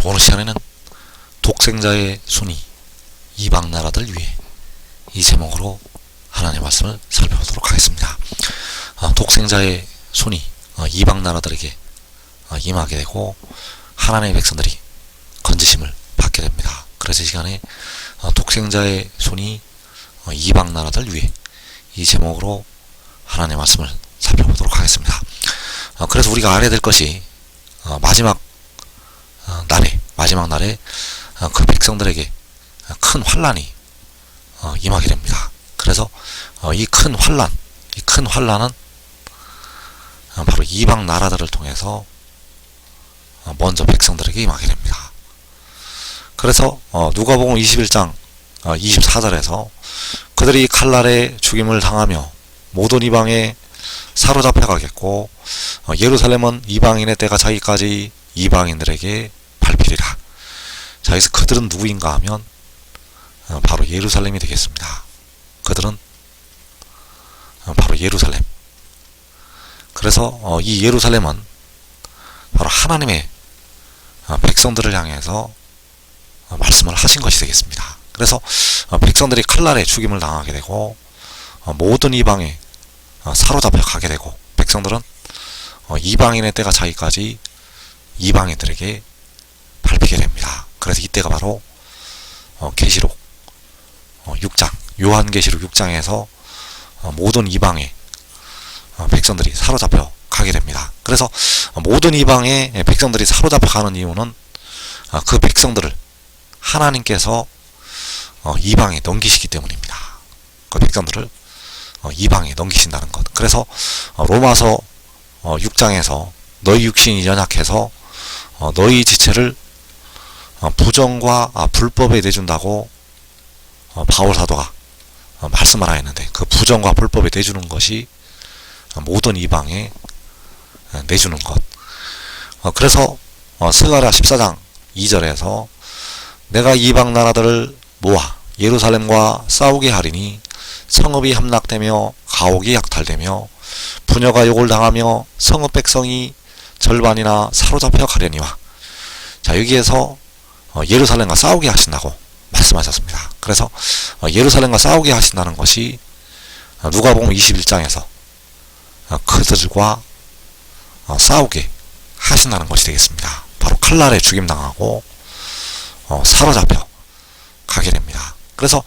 오늘 시간에는 독생자의 손이 이방 나라들 위해 이 제목으로 하나님의 말씀을 살펴보도록 하겠습니다. 독생자의 손이 이방 나라들에게 임하게 되고 하나님의 백성들이 건지심을 받게 됩니다. 그래서 이 시간에 독생자의 손이 이방 나라들 위해 이 제목으로 하나님의 말씀을 살펴보도록 하겠습니다. 그래서 우리가 알아야 될 것이 마지막 날에 그 백성들에게 큰 환난이 임하게 됩니다. 그래서 이 큰 환난은 바로 이방 나라들을 통해서 먼저 백성들에게 임하게 됩니다. 그래서 누가복음 21장 24절에서 그들이 칼날에 죽임을 당하며 모든 이방에 사로잡혀 가겠고 예루살렘은 이방인의 때가 차기까지 이방인들에게 밟히리라. 자, 여기서 그들은 누구인가 하면 바로 예루살렘이 되겠습니다. 그들은 바로 예루살렘. 그래서 이 예루살렘은 바로 하나님의 백성들을 향해서 말씀을 하신 것이 되겠습니다. 그래서 백성들이 칼날에 죽임을 당하게 되고 모든 이방에 사로잡혀 가게 되고 백성들은 이방인의 때가 차기까지 이방인들에게 밟히게 됩니다. 그래서 이때가 바로 계시록 6장, 요한계시록 6장에서 모든 이방의 백성들이 사로잡혀 가게 됩니다. 그래서 모든 이방의 백성들이 사로잡혀 가는 이유는 그 백성들을 하나님께서 이방에 넘기시기 때문입니다. 그 백성들을 이방에 넘기신다는 것. 그래서 로마서 6장에서 너희 육신이 연약해서 너희 지체를 부정과 불법에 내준다고 바울 사도가 말씀을 하였는데, 그 부정과 불법에 내주는 것이 모든 이방에 내주는 것. 그래서 스가랴 14장 2절에서 내가 이방 나라들을 모아 예루살렘과 싸우게 하리니 성읍이 함락되며 가옥이 약탈되며 부녀가 욕을 당하며 성읍 백성이 절반이나 사로잡혀 가려니와. 자, 여기에서 예루살렘과 싸우게 하신다고 말씀하셨습니다. 그래서 예루살렘과 싸우게 하신다는 것이 누가복음 21장에서 그들과 싸우게 하신다는 것이 되겠습니다. 바로 칼날에 죽임당하고 사로잡혀 가게 됩니다. 그래서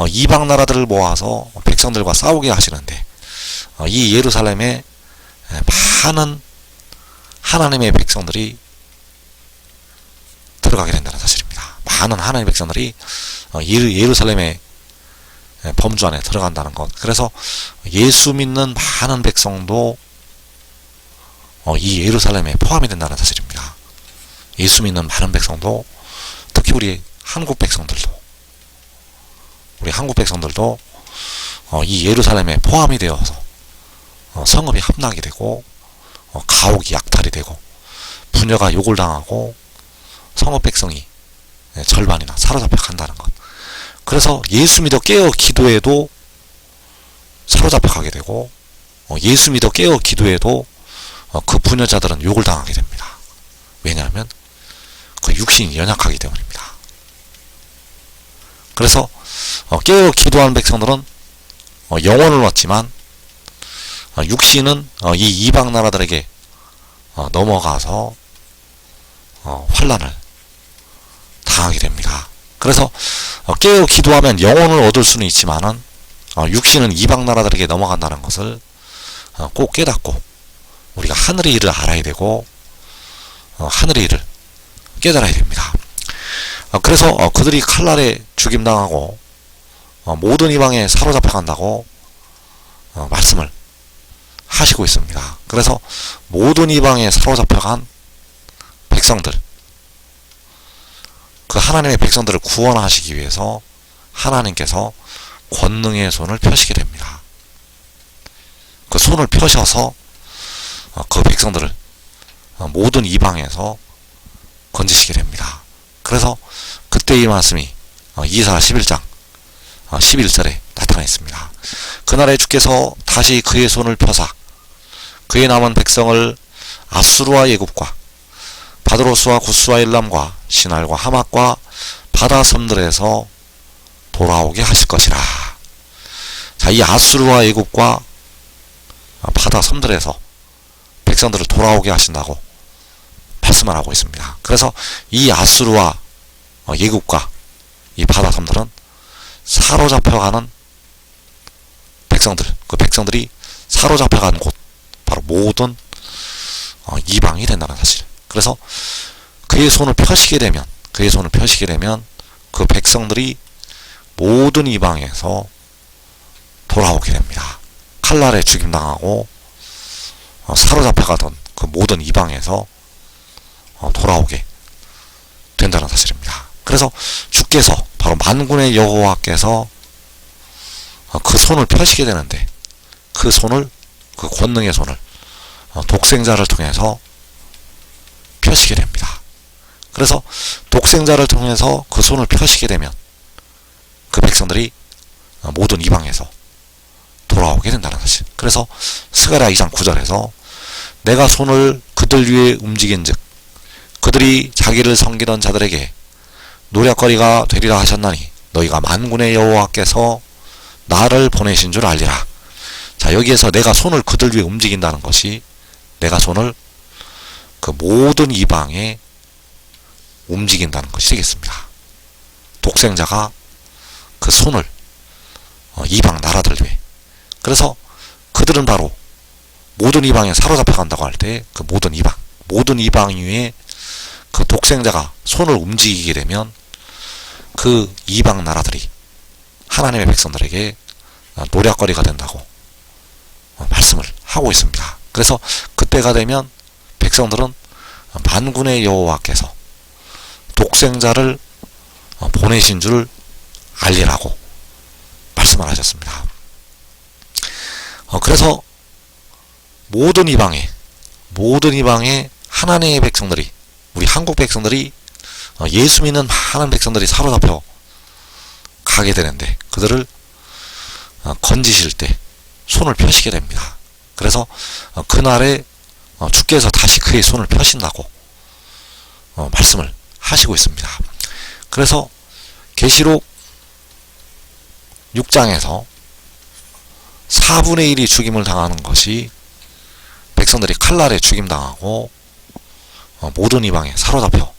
이방 나라들을 모아서 백성들과 싸우게 하시는데 이 예루살렘에 많은 하나님의 백성들이 들어가게 된다는 사실입니다. 많은 하나님의 백성들이 예루살렘의 범주 안에 들어간다는 것. 그래서 예수 믿는 많은 백성도 이 예루살렘에 포함이 된다는 사실입니다. 예수 믿는 많은 백성도, 특히 우리 한국 백성들도 이 예루살렘에 포함이 되어서 성읍이 함락이 되고 가옥이 약탈이 되고 부녀가 욕을 당하고 성읍 백성이 절반이나 사로잡혀 간다는 것. 그래서 예수 믿어 깨어 기도해도 사로잡혀 가게 되고 예수 믿어 깨어 기도해도 그 부녀자들은 욕을 당하게 됩니다. 왜냐하면 그 육신이 연약하기 때문입니다. 그래서 깨어 기도하는 백성들은 영혼을 얻지만 육신은 이 이방 나라들에게 넘어가서 환난을 당하게 됩니다. 그래서 깨어 기도하면 영혼을 얻을 수는 있지만은 육신은 이방 나라들에게 넘어간다는 것을 꼭 깨닫고 우리가 하늘의 일을 알아야 되고 하늘의 일을 깨달아야 됩니다. 그래서 그들이 칼날에 죽임당하고 모든 이방에 사로잡혀 간다고 말씀을 하시고 있습니다. 그래서 모든 이방에 사로잡혀 간 백성들, 그 하나님의 백성들을 구원하시기 위해서 하나님께서 권능의 손을 펴시게 됩니다. 그 손을 펴셔서 그 백성들을 모든 이방에서 건지시게 됩니다. 그래서 그때 이 말씀이 이사야 11장 11절에 나타나 있습니다. 그날에 주께서 다시 그의 손을 펴사 그의 남은 백성을 아수르와 예굽과 바드로스와 구스와 엘람과 신할과 하맛과 바다 섬들에서 돌아오게 하실 것이라. 자, 이 아수르와 애굽과 바다 섬들에서 백성들을 돌아오게 하신다고 말씀을 하고 있습니다. 그래서 이 아수르와 애굽과 이 바다 섬들은 사로잡혀가는 백성들, 그 백성들이 사로잡혀가는 곳, 바로 모든 이방이 된다는 사실. 그래서 그의 손을 펴시게 되면 그 백성들이 모든 이방에서 돌아오게 됩니다. 칼날에 죽임당하고 사로잡혀가던 그 모든 이방에서 돌아오게 된다는 사실입니다. 그래서 주께서 바로 만군의 여호와께서 그 손을 펴시게 되는데, 그 손을, 그 권능의 손을 독생자를 통해서 펴시게 됩니다. 그래서 독생자를 통해서 그 손을 펴시게 되면 그 백성들이 모든 이방에서 돌아오게 된다는 사실. 그래서 스가랴 2장 9절에서 내가 손을 그들 위에 움직인즉 그들이 자기를 섬기던 자들에게 노략거리가 되리라 하셨나니 너희가 만군의 여호와께서 나를 보내신 줄 알리라. 자, 여기에서 내가 손을 그들 위에 움직인다는 것이, 내가 손을 그 모든 이방에 움직인다는 것이 되겠습니다. 독생자가 그 손을 이방 나라들 위해, 그래서 그들은 바로 모든 이방에 사로잡혀 간다고 할 때 그 모든 이방 위에 그 독생자가 손을 움직이게 되면 그 이방 나라들이 하나님의 백성들에게 노략거리가 된다고 말씀을 하고 있습니다. 그래서 그때가 되면 백성들은 만군의 여호와께서 독생자를 보내신 줄 알리라고 말씀을 하셨습니다. 그래서 모든 이방에 하나님의 백성들이, 우리 한국 백성들이, 예수 믿는 많은 백성들이 사로잡혀 가게 되는데, 그들을 건지실 때 손을 펴시게 됩니다. 그래서 그날에 주께서 다시 그의 손을 펴신다고 말씀을 하시고 있습니다. 그래서 계시록 6장에서 4분의 1이 죽임을 당하는 것이, 백성들이 칼날에 죽임당하고 모든 이방에 사로잡혀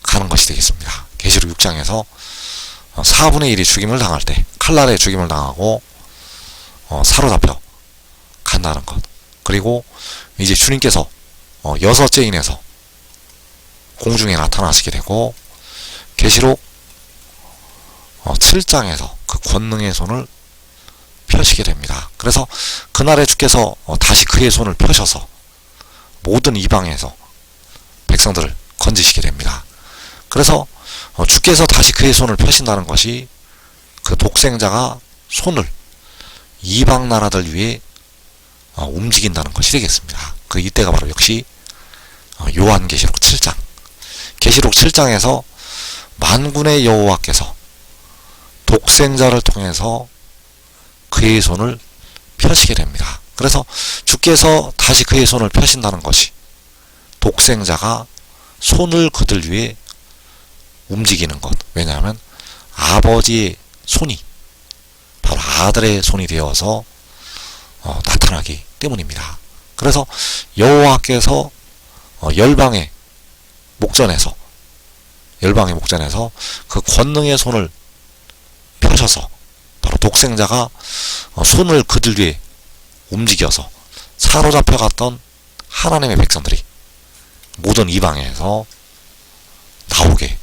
가는 것이 되겠습니다. 계시록 6장에서 4분의 1이 죽임을 당할 때, 칼날에 죽임을 당하고 사로잡혀 간다는 것. 그리고 이제 주님께서 여섯째 인에서 공중에 나타나시게 되고, 계시록 7장에서 그 권능의 손을 펴시게 됩니다. 그래서 그날에 주께서 다시 그의 손을 펴셔서 모든 이방에서 백성들을 건지시게 됩니다. 그래서 주께서 다시 그의 손을 펴신다는 것이, 그 독생자가 손을 이방 나라들 위해 움직인다는 것이 되겠습니다. 그 이때가 바로 역시 요한계시록 7장, 계시록 7장에서 만군의 여호와께서 독생자를 통해서 그의 손을 펴시게 됩니다. 그래서 주께서 다시 그의 손을 펴신다는 것이, 독생자가 손을 그들 위해 움직이는 것. 왜냐하면 아버지의 손이 바로 아들의 손이 되어서 나타나기 때문입니다. 그래서 여호와께서 열방의 목전에서 그 권능의 손을 펴셔서 바로 독생자가 손을 그들 위에 움직여서 사로잡혀 갔던 하나님의 백성들이 모든 이방에서 나오게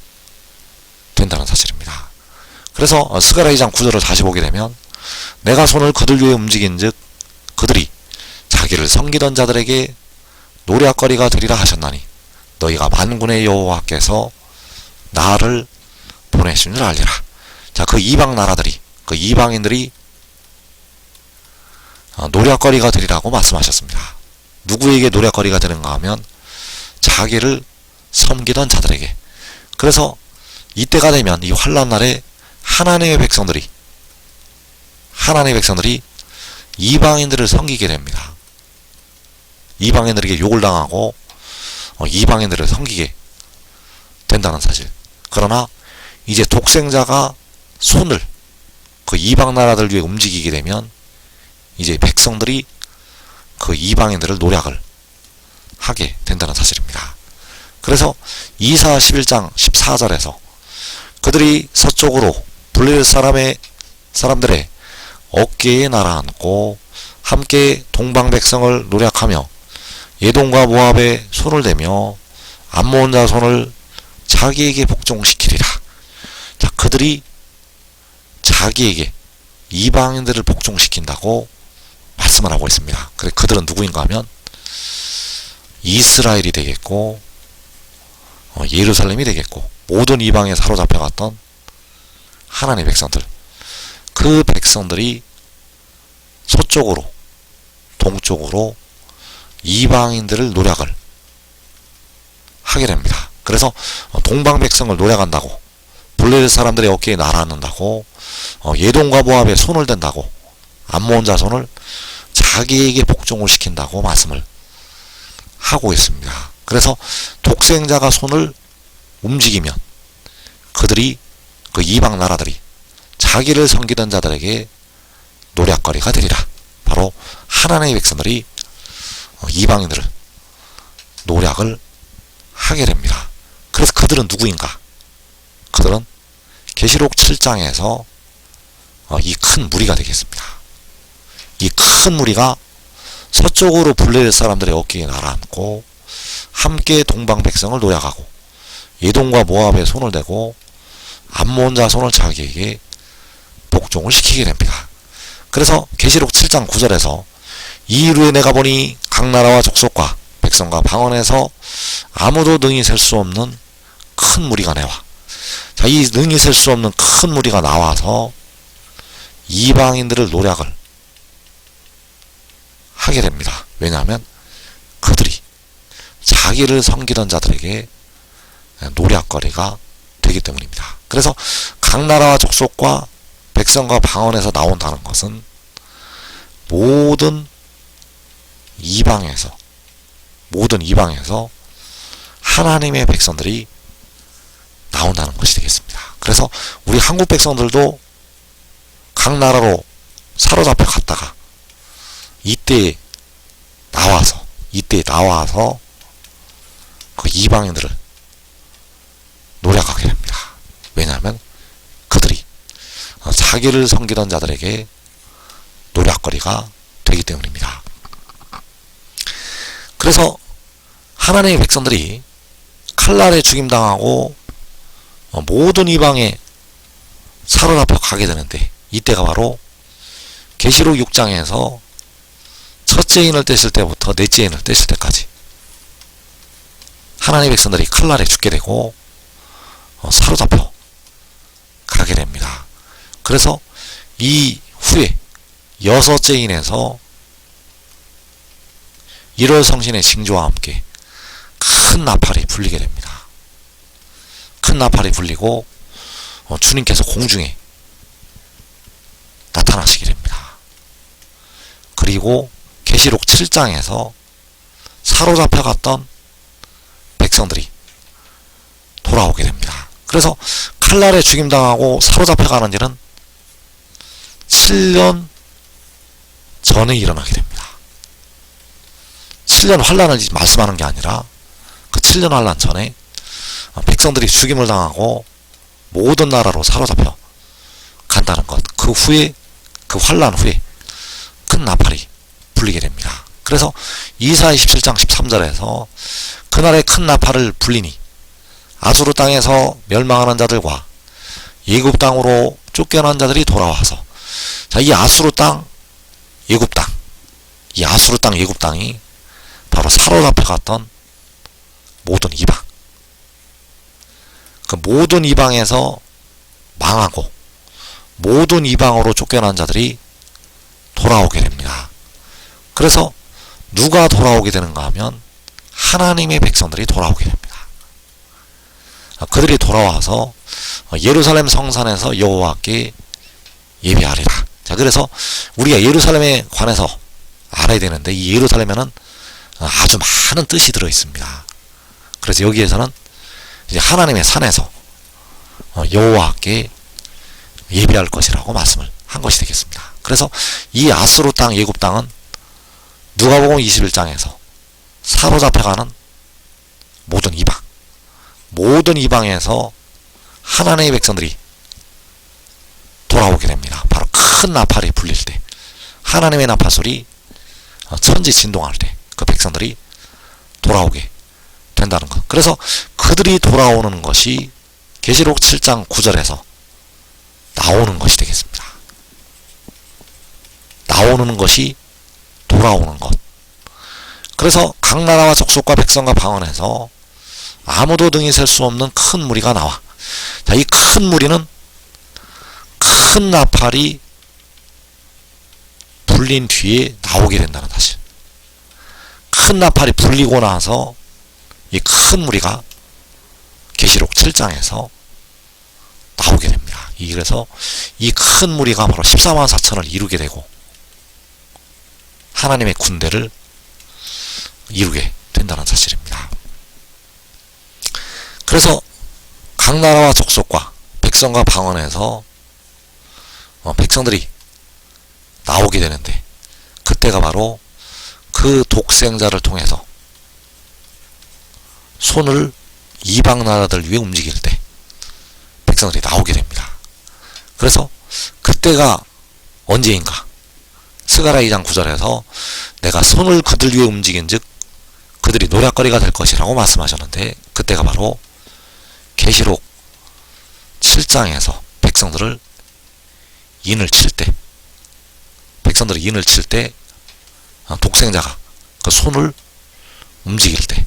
된다는 사실입니다. 그래서 스가랴 2장 9절을 다시 보게 되면 내가 손을 그들 위에 움직인즉 그들이 자기를 섬기던 자들에게 노략거리가 되리라 하셨나니 너희가 만군의 여호와께서 나를 보내신 줄 알리라. 자, 그 이방 나라들이, 그 이방인들이 노략거리가 되리라고 말씀하셨습니다. 누구에게 노략거리가 되는가 하면 자기를 섬기던 자들에게. 그래서 이때가 되면 이 환난 날에 하나님의 백성들이 이방인들을 섬기게 됩니다. 이방인들에게 욕을 당하고 이방인들을 섬기게 된다는 된다는 사실. 그러나 이제 독생자가 손을 그 이방 나라들 위해 움직이게 되면 이제 백성들이 그 이방인들을 노략을 하게 된다는 사실입니다. 그래서 이사 11장 14절에서 그들이 서쪽으로 블레셋 사람들의 어깨에 날아앉고 함께 동방 백성을 노략하며 예돔과 모압에 손을 대며 암몬 자손을 자기에게 복종시키리라. 자, 그들이 자기에게 이방인들을 복종시킨다고 말씀을 하고 있습니다. 그래, 그들은 누구인가 하면 이스라엘이 되겠고 예루살렘이 되겠고 모든 이방에 사로잡혀갔던 하나님의 백성들, 그 백성들이 서쪽으로 동쪽으로 이방인들을 노략을 하게 됩니다. 그래서 동방 백성을 노략한다고, 블레셋 사람들의 어깨에 날아앉는다고, 예돔과 모압에 손을 댄다고, 암몬 자손을 자기에게 복종을 시킨다고 말씀을 하고 있습니다. 그래서 독생자가 손을 움직이면 그들이, 그 이방 나라들이 자기를 섬기던 자들에게 노략거리가 되리라. 바로 하나님의 백성들이 이방인들을 노략을 하게 됩니다. 그래서 그들은 누구인가? 그들은 계시록 7장에서 이 큰 무리가 되겠습니다. 이 큰 무리가 서쪽으로 블레셋 사람들의 어깨에 날아앉고 함께 동방 백성을 노략하고 예돔과 모압에 손을 대고 암몬 자손을 자기에게 복종을 시키게 됩니다. 그래서 계시록 7장 9절에서 이후에 내가 보니 각 나라와 족속과 백성과 방언에서 아무도 능히 셀 수 없는 큰 무리가 내와. 자, 이 능히 셀 수 없는 큰 무리가 나와서 이방인들을 노략을 하게 됩니다. 왜냐하면 그들이 자기를 섬기던 자들에게 노략거리가 되기 때문입니다. 그래서 각 나라와 족속과 백성과 방언에서 나온다는 것은 모든 이방에서 하나님의 백성들이 나온다는 것이 되겠습니다. 그래서 우리 한국 백성들도 각 나라로 사로잡혀 갔다가 이때 나와서 그 이방인들을 노략하게 됩니다. 왜냐하면 그들이 자기를 섬기던 자들에게 노략거리가 되기 때문입니다. 그래서 하나님의 백성들이 칼날에 죽임당하고 모든 이방에 사로잡혀 가게 되는데, 이때가 바로 계시록 6장에서 첫째 인을 떼실 때부터 넷째 인을 떼실 때까지 하나님의 백성들이 칼날에 죽게 되고 사로잡혀 가게 됩니다. 그래서 이 후에 여섯째 인에서 1월 성신의 징조와 함께 큰 나팔이 불리게 됩니다. 큰 나팔이 불리고 주님께서 공중에 나타나시게 됩니다. 그리고 계시록 7장에서 사로잡혀갔던 백성들이 돌아오게 됩니다. 그래서 칼날에 죽임당하고 사로잡혀가는 일은 7년 전에 일어나게 됩니다. 7년 환란을 말씀하는 게 아니라 그 7년 환란 전에 백성들이 죽임을 당하고 모든 나라로 사로잡혀 간다는 것, 그 후에, 그 환란 후에 큰 나팔이 불리게 됩니다. 그래서 이사야 27장 13절에서 그날에 큰 나팔을 불리니 아수르 땅에서 멸망하는 자들과 예굽 땅으로 쫓겨난 자들이 돌아와서, 자, 이 아수르 땅, 예굽 땅, 이 아수르 땅, 예굽 땅이 바로 사로잡혀갔던 모든 이방, 그 모든 이방에서 망하고 모든 이방으로 쫓겨난 자들이 돌아오게 됩니다. 그래서 누가 돌아오게 되는가 하면 하나님의 백성들이 돌아오게 됩니다. 그들이 돌아와서 예루살렘 성산에서 여호와께 예배하리라. 자, 그래서 우리가 예루살렘에 관해서 알아야 되는데, 이 예루살렘에는 아주 많은 뜻이 들어 있습니다. 그래서 여기에서는 이제 하나님의 산에서 여호와께 예배할 것이라고 말씀을 한 것이 되겠습니다. 그래서 이 아수르 땅, 예굽 땅은 누가복음 21장에서 사로잡혀가는 모든 이방에서 하나님의 백성들이 돌아오게 됩니다. 바로 큰 나팔이 불릴 때, 하나님의 나팔 소리, 천지 진동할 때 그 백성들이 돌아오게 된다는 것. 그래서 그들이 돌아오는 것이 계시록 7장 9절에서 나오는 것이 되겠습니다. 나오는 것이 돌아오는 것. 그래서 각 나라와 족속과 백성과 방언에서 아무도 등이 셀 수 없는 큰 무리가 나와. 자, 이 큰 무리는 큰 나팔이 불린 뒤에 나오게 된다는 사실. 큰 나팔이 불리고 나서 이 큰 무리가 계시록 7장에서 나오게 됩니다. 그래서 이 큰 무리가 바로 14만 4천을 이루게 되고 하나님의 군대를 이루게 된다는 사실입니다. 그래서 각 나라와 족속과 백성과 방언에서 백성들이 나오게 되는데, 그때가 바로 그 독생자를 통해서 손을 이방 나라들 위에 움직일 때 백성들이 나오게 됩니다. 그래서 그때가 언제인가? 스가랴 2장 9절에서 내가 손을 그들 위에 움직인 즉 그들이 노략거리가 될 것이라고 말씀하셨는데, 그때가 바로 계시록 7장에서 백성들이 인을 칠 때 독생자가 그 손을 움직일 때,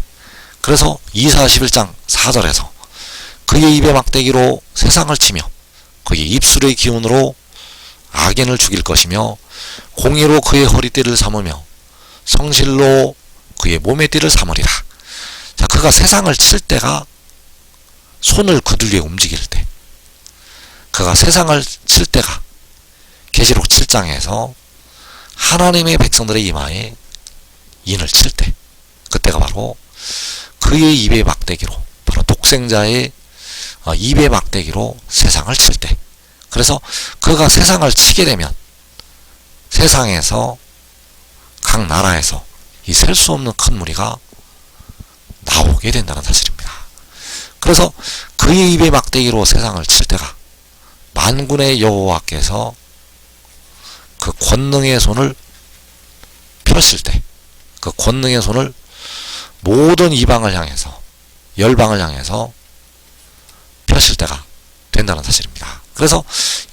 그래서 이사야 11장 4절에서 그의 입의 막대기로 세상을 치며 그의 입술의 기운으로 악인을 죽일 것이며 공의로 그의 허리띠를 삼으며 성실로 그의 몸의 띠를 삼으리라. 자, 그가 세상을 칠 때가 손을 그들 위에 움직일 때, 그가 세상을 칠 때가 계시록 7장에서 하나님의 백성들의 이마에 인을 칠 때, 그때가 바로 그의 입의 막대기로, 바로 독생자의 입의 막대기로 세상을 칠 때, 그래서 그가 세상을 치게 되면 세상에서 각 나라에서 이 셀 수 없는 큰 무리가 나오게 된다는 사실입니다. 그래서 그의 입의 막대기로 세상을 칠 때가 만군의 여호와께서 그 권능의 손을 펴실 때, 그 권능의 손을 모든 이방을 향해서, 열방을 향해서 펴실 때가 된다는 사실입니다. 그래서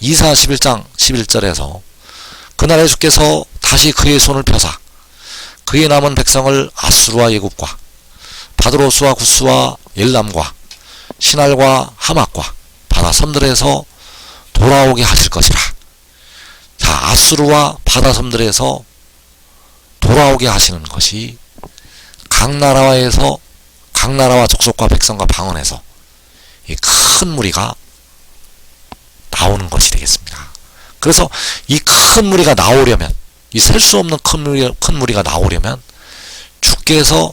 이사야 11장 11절에서 그날에 주께서 다시 그의 손을 펴사 그의 남은 백성을 아수르와 예굽과 바드로스와 구스와 엘람과 시날과 하맛과 바다 섬들에서 돌아오게 하실 것이라. 자, 아수르와 바다 섬들에서 돌아오게 하시는 것이 각 나라와 족속과 백성과 방언에서 이 큰 무리가 나오는 것이 되겠습니다. 그래서 이 큰 무리가 나오려면, 이 셀 수 없는 큰 무리가 나오려면 주께서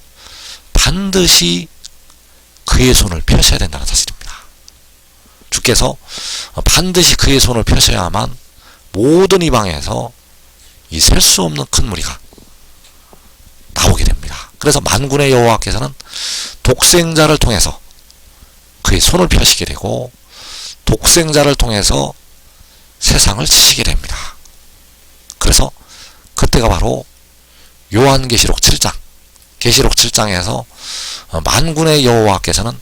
반드시 그의 손을 펴셔야 된다는 사실입니다. 주께서 반드시 그의 손을 펴셔야만 모든 이방에서 이 셀 수 없는 큰 무리가 나오게 됩니다. 그래서 만군의 여호와께서는 독생자를 통해서 그의 손을 펴시게 되고 독생자를 통해서 세상을 치시게 됩니다. 그래서 그때가 바로 요한계시록 7장, 계시록 7장에서 만군의 여호와께서는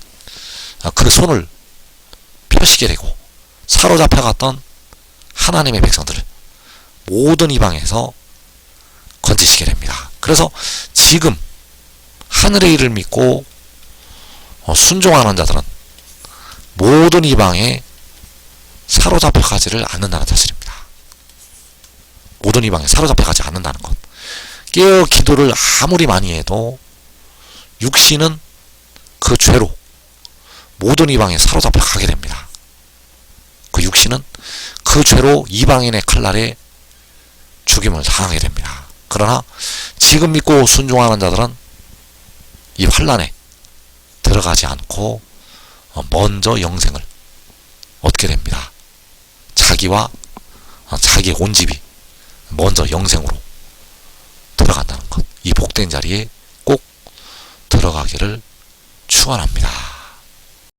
그 손을 펴시게 되고 사로잡혀갔던 하나님의 백성들을 모든 이방에서 건지시게 됩니다. 그래서 지금 하늘의 일을 믿고 순종하는 자들은 모든 이방에 사로잡혀가지를 않는다는 사실입니다. 모든 이방에 사로잡혀가지 않는다는 것. 깨어 기도를 아무리 많이 해도 육신은 그 죄로 모든 이방에 사로잡혀가게 됩니다. 그 육신은 그 죄로 이방인의 칼날에 죽임을 당하게 됩니다. 그러나 지금 믿고 순종하는 자들은 이 환난에 들어가지 않고 먼저 영생을 얻게 됩니다. 자기의 온집이 먼저 영생으로 들어간다는 것. 이 복된 자리에 꼭 들어가기를 축원합니다.